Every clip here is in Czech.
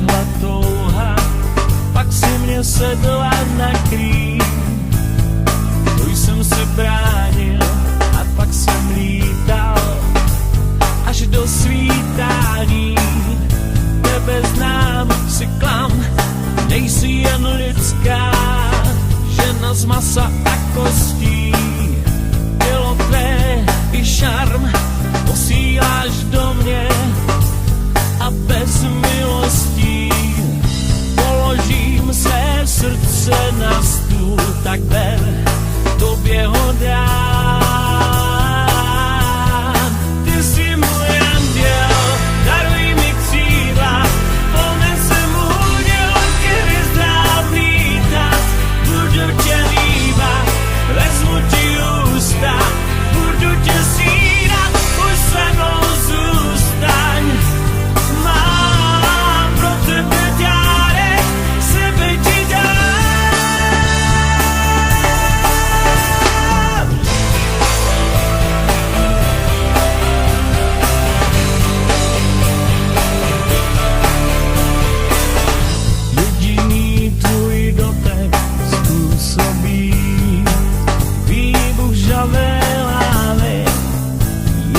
strhla touha, pak si mě sedla na krým. To jsem se bránil a pak jsem lítal až do svítání. Tebe znám, si klam, nejsi jen lidská, žena z masa a kostí. Tělo tvé i šarm posíláš do mě a bez milostí položím své srdce na stůl, tak ber, tobě ho dám. Ty jsi můj anděl, daruj mi křídla, ponesem úděl ke hvězdám lítat. Budu tě líbat, vezmu ti ústa, budu tě snídat, už se mnou zůstaň. Mám pro tebe dárek, sebe ti dám. Jediný tvůj dotek způsobí výbuch žavé lávy.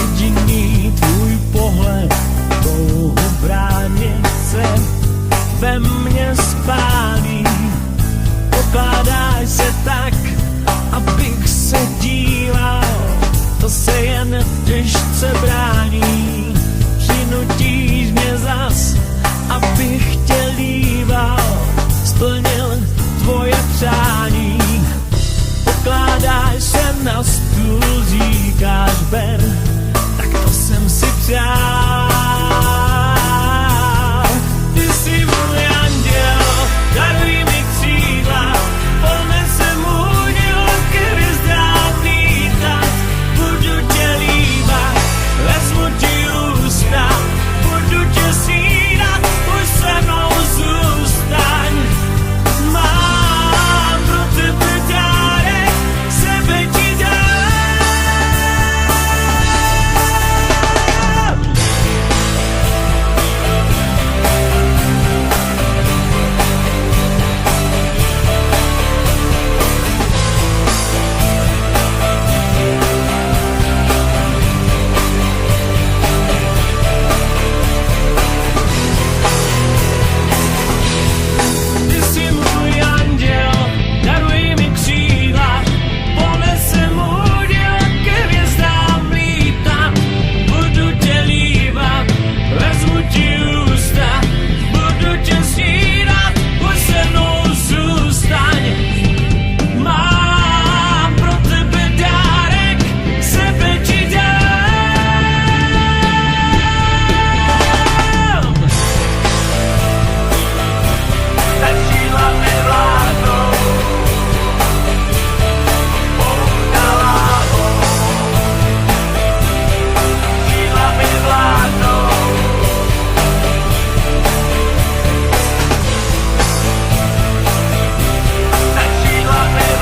Jediný tvůj pohled touhu bránit se ve mně spálí. Pokládáš se tak, abych se díval, to se jen těžce brání.